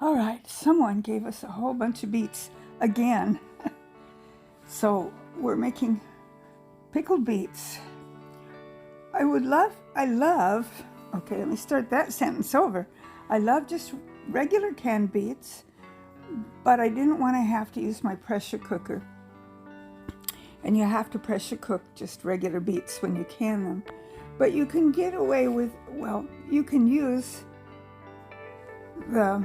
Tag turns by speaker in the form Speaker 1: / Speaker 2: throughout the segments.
Speaker 1: All right, someone gave us a whole bunch of beets again. So we're making pickled beets. I love, okay, let me start that sentence over. I love just regular canned beets, but I didn't want to have to use my pressure cooker. And you have to pressure cook just regular beets when you can them. But you can get away with, well, you can use the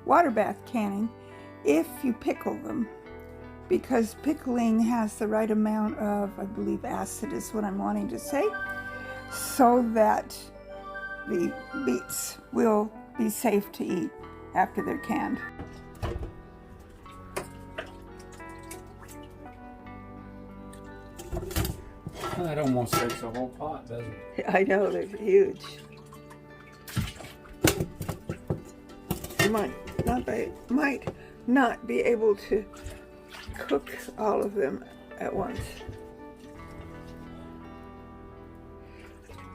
Speaker 1: water bath canning if you pickle them, because pickling has the right amount of, I believe, acid is what I'm wanting to say, so that the beets will be safe to eat after they're canned.
Speaker 2: That almost takes a whole pot, doesn't it?
Speaker 1: I know, they're huge. Might not be able to cook all of them at once.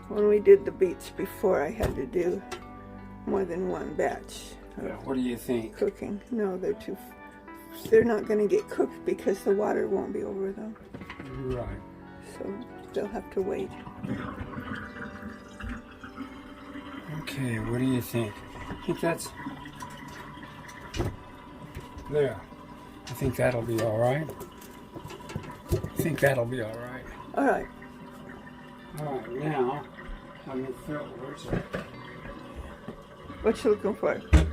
Speaker 1: When we did the beets before, I had to do more than one batch of
Speaker 2: what do you think?
Speaker 1: cooking. No, they're not going to get cooked because the water won't be over them.
Speaker 2: Right.
Speaker 1: So they'll have to wait.
Speaker 2: Okay, what do you think? I think that's... There. I think that'll be all right. I think that'll be all right.
Speaker 1: All right.
Speaker 2: All right, now, I'm going to fill... Where's that?
Speaker 1: What you looking for?
Speaker 2: I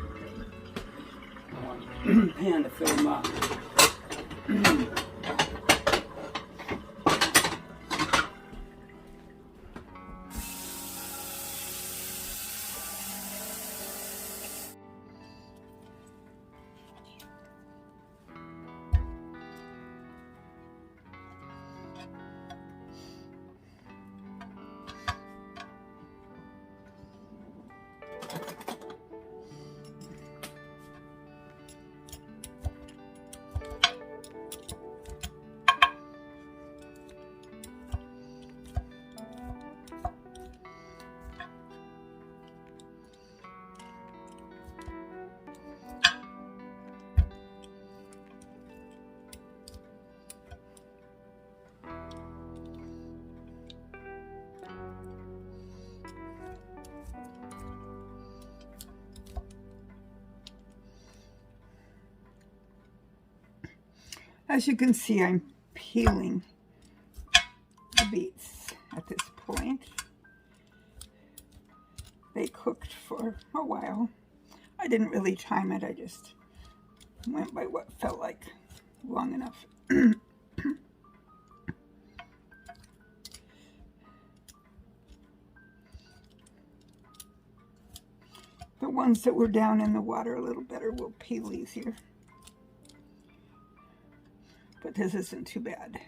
Speaker 2: want a pan to fill them up.
Speaker 1: As you can see, I'm peeling the beets at this point. They cooked for a while. I didn't really time it, I just went by what felt like long enough. The ones that were down in the water a little better will peel easier. But this isn't too bad.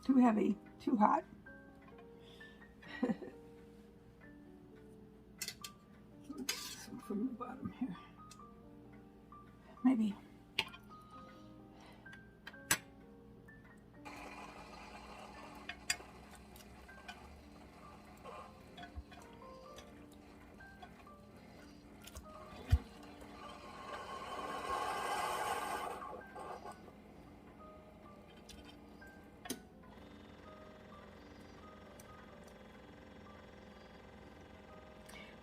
Speaker 1: Too heavy, too hot. Some from the bottom here. Maybe.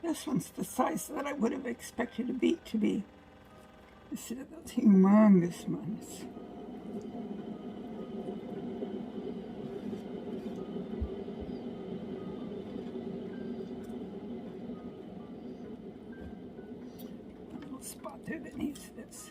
Speaker 1: This one's the size that I would have expected a beet to be, instead of those humongous ones. A little spot there that needs this.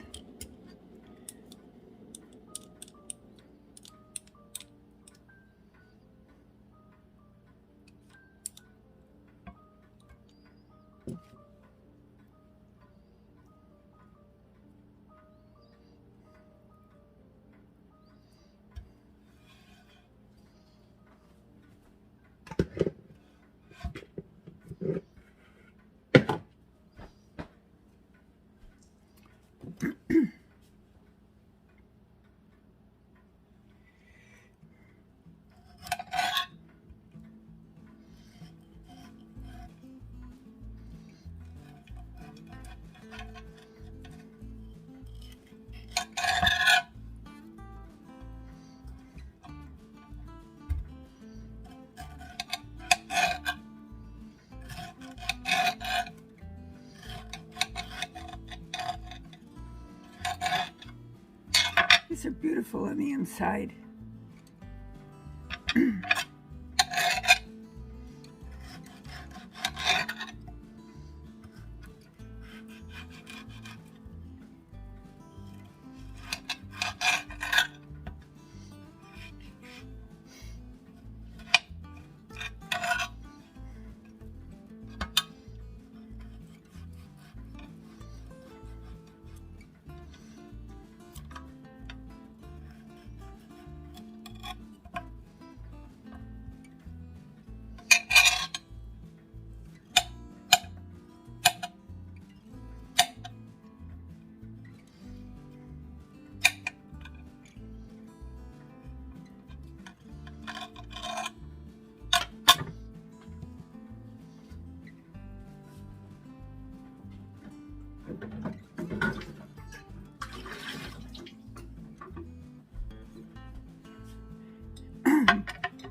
Speaker 1: These are beautiful on the inside.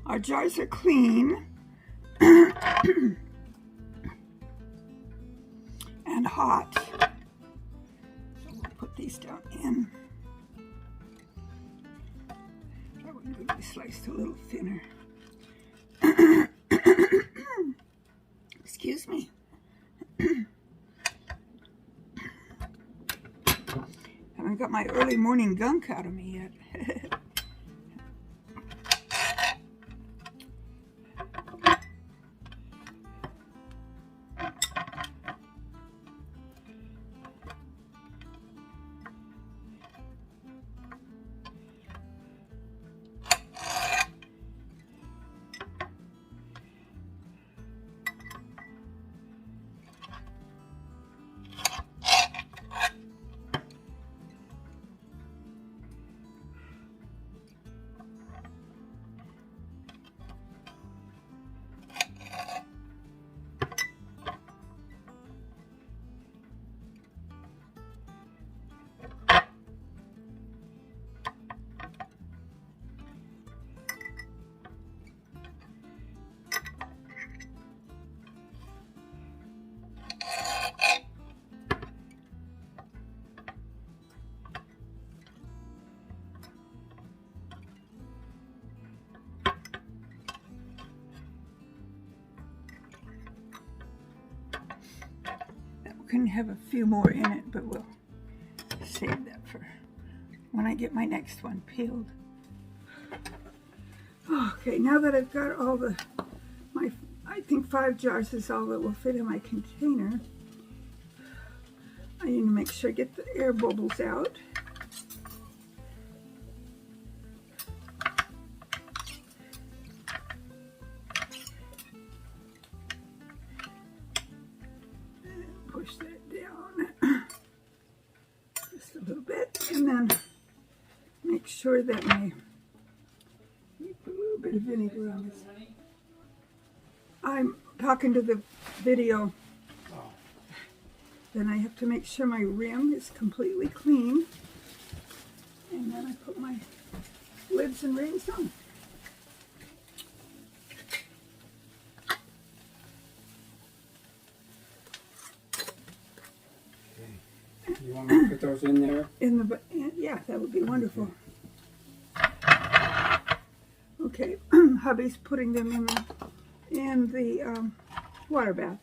Speaker 1: Our jars are clean and hot. So we'll put these down in. That one could be sliced a little thinner. Excuse me. Haven't got my early morning gunk out of me yet. Can have a few more in it, but we'll save that for when I get my next one peeled. Okay, now that I've got all I think 5 jars is all that will fit in my container. I need to make sure I get the air bubbles out. Push that down just a little bit, and then make sure that put a little bit of vinegar on this. I'm talking to the video. Then I have to make sure my rim is completely clean, and then I put my lids and rings on.
Speaker 2: You want me to put those in there?
Speaker 1: Yeah, that would be wonderful. Okay, hubby's putting them in the water bath.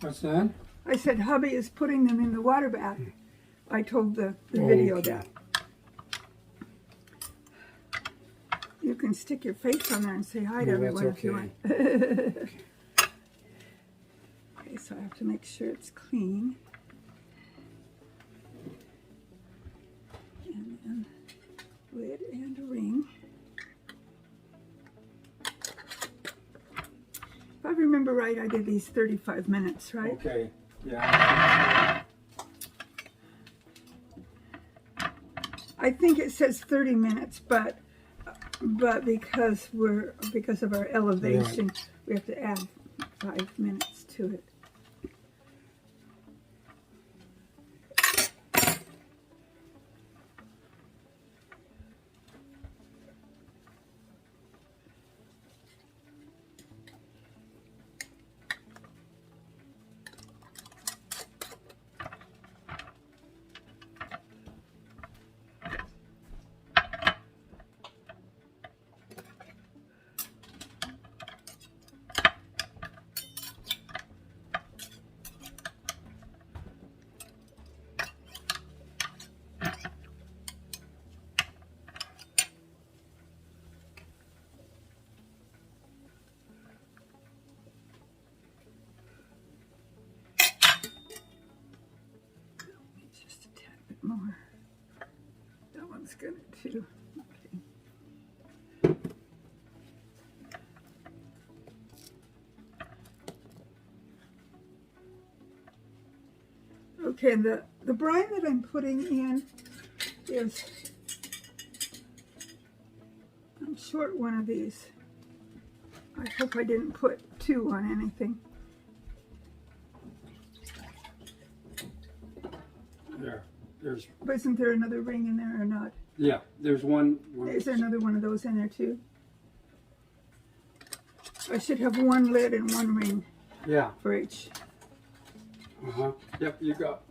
Speaker 2: What's that?
Speaker 1: I said hubby is putting them in the water bath. I told the video that. You can stick your face on there and say hi to everyone if you want. Okay, so I have to make sure it's clean. And then lid and a ring. If I remember right, I did these 35 minutes, right?
Speaker 2: Okay. Yeah.
Speaker 1: I think it says 30 minutes, but because of our elevation,
Speaker 2: right,
Speaker 1: we have to add 5 minutes to it. Just a tad bit more. That one's good too. Okay. Okay, the brine that I'm putting in is, I'm short one of these. I hope I didn't put 2 on anything.
Speaker 2: But
Speaker 1: isn't there another ring in there or not?
Speaker 2: Yeah, there's one.
Speaker 1: Is there another one of those in there too? I should have 1 lid and 1 ring.
Speaker 2: Yeah.
Speaker 1: For each.
Speaker 2: Yep, you got.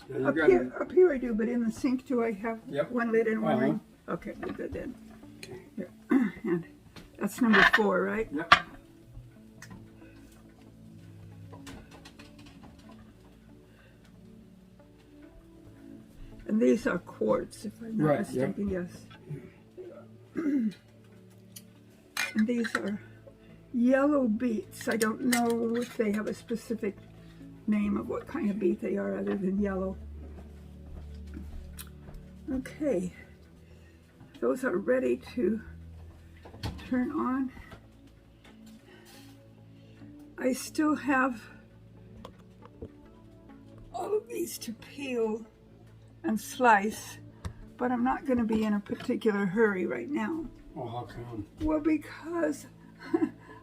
Speaker 2: Yeah, you
Speaker 1: up here I do, but in the sink do I have 1 lid and 1 ring? Okay, we're good then.
Speaker 2: Okay.
Speaker 1: Here. And that's number 4, right?
Speaker 2: Yep.
Speaker 1: And these are quarts, if I'm not mistaken, yes. And these are yellow beets. I don't know if they have a specific name of what kind of beet they are other than yellow. Okay, those are ready to turn on. I still have all of these to peel and slice, but I'm not going to be in a particular hurry right now.
Speaker 2: Oh, how come?
Speaker 1: Well, because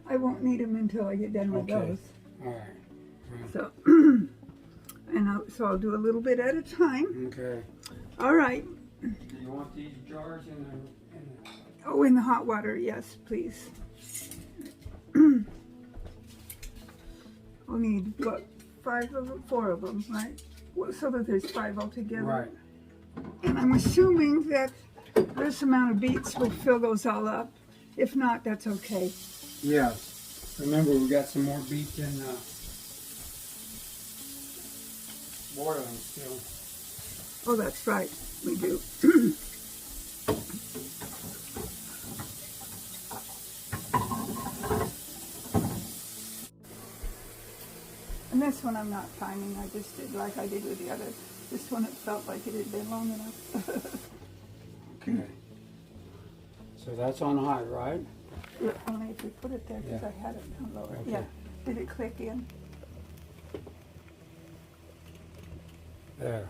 Speaker 1: I won't need them until I get done with those.
Speaker 2: All right.
Speaker 1: So, so I'll do a little bit at a time.
Speaker 2: Okay.
Speaker 1: All right.
Speaker 2: Do you want these jars in the...
Speaker 1: Oh, in the hot water, yes, please. I'll need, what, 5 of them, 4 of them, right? Well, so that there's 5 altogether.
Speaker 2: Right.
Speaker 1: And I'm assuming that this amount of beets will fill those all up. If not, that's okay.
Speaker 2: Yes. Remember, we got some more beets in boiling still.
Speaker 1: Oh, that's right. We do. And this one I'm not timing. I just did like I did with the other. This one it felt like it had been long enough.
Speaker 2: Okay. So that's on high, right?
Speaker 1: Yeah, only if we put it there because
Speaker 2: Yeah.
Speaker 1: I had it down lower.
Speaker 2: Okay.
Speaker 1: Yeah. Did it click in?
Speaker 2: There.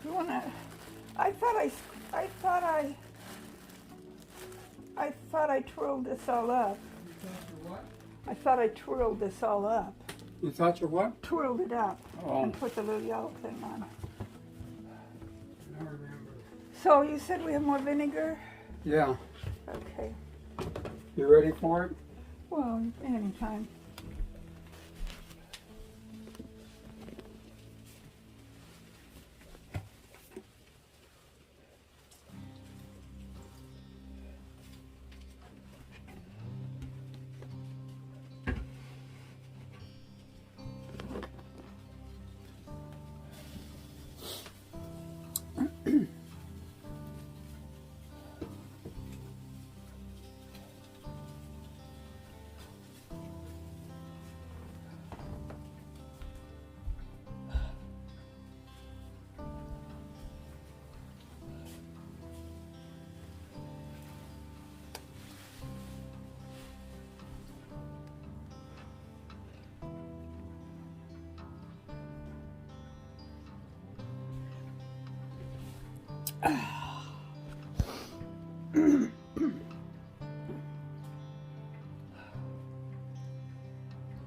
Speaker 1: You wanna? I thought I twirled this all up.
Speaker 2: You thought your what?
Speaker 1: I thought I twirled this all up.
Speaker 2: You thought your what?
Speaker 1: Twirled it up
Speaker 2: Oh.
Speaker 1: and put the little yellow thing on.
Speaker 2: I don't remember.
Speaker 1: So you said we have more vinegar?
Speaker 2: Yeah.
Speaker 1: Okay.
Speaker 2: You ready for it?
Speaker 1: Well, anytime.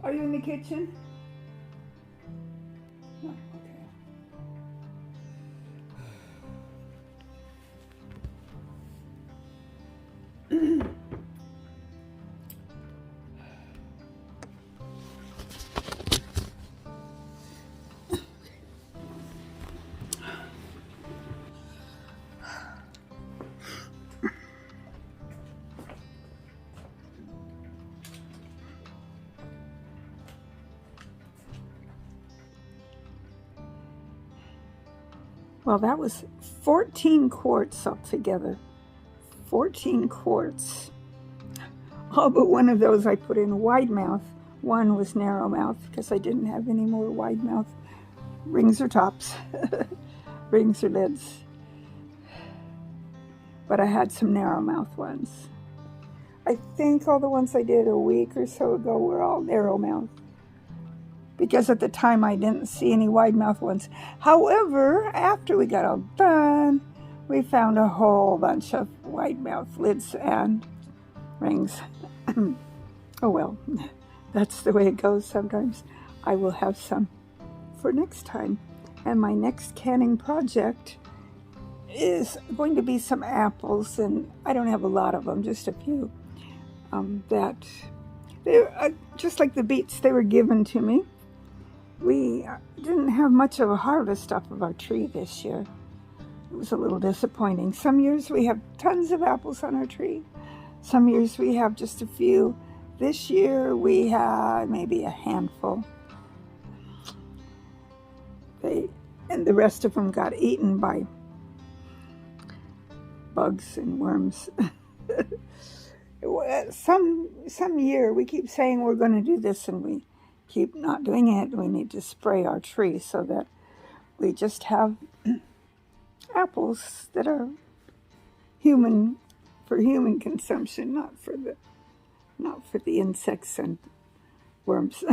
Speaker 1: Are you in the kitchen? No, okay. Well, that was 14 quarts altogether. 14 quarts. All but one of those I put in wide mouth. One was narrow mouth because I didn't have any more wide mouth rings or tops, rings or lids. But I had some narrow mouth ones. I think all the ones I did a week or so ago were all narrow mouth, because at the time I didn't see any wide mouth ones. However, after we got all done, we found a whole bunch of wide mouth lids and rings. Oh well, that's the way it goes sometimes. I will have some for next time. And my next canning project is going to be some apples, and I don't have a lot of them, just a few. That they're just like the beets, they were given to me. We didn't have much of a harvest off of our tree this year. It was a little disappointing. Some years we have tons of apples on our tree. Some years we have just a few. This year we had maybe a handful. And the rest of them got eaten by bugs and worms. Some year we keep saying we're going to do this and we keep not doing it. We need to spray our tree so that we just have apples that are for human consumption, not for the insects and worms.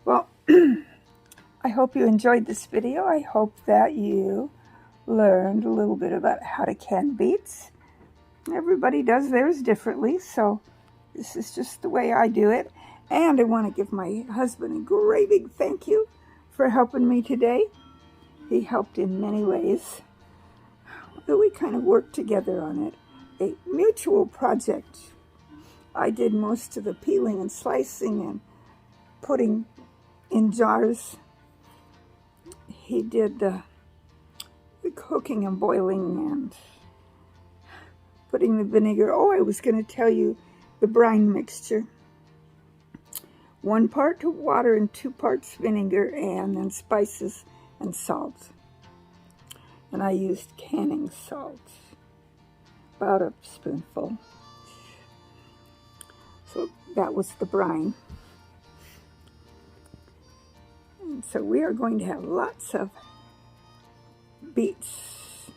Speaker 1: Well, I hope you enjoyed this video. I hope that you learned a little bit about how to can beets. Everybody does theirs differently, so this is just the way I do it. And I want to give my husband a great big thank you for helping me today. He helped in many ways. But we kind of worked together on it. A mutual project. I did most of the peeling and slicing and putting in jars. He did the cooking and boiling and putting the vinegar. Oh, I was going to tell you the brine mixture. 1 part water and 2 parts vinegar, and then spices and salt. And I used canning salt, about a spoonful. So that was the brine. And so we are going to have lots of beets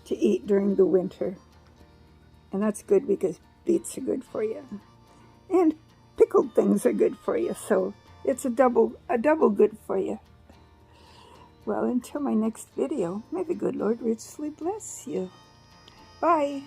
Speaker 1: to eat during the winter. And that's good because beets are good for you. And pickled things are good for you, so it's a double good for you. Well, until my next video, may the good Lord richly bless you. Bye.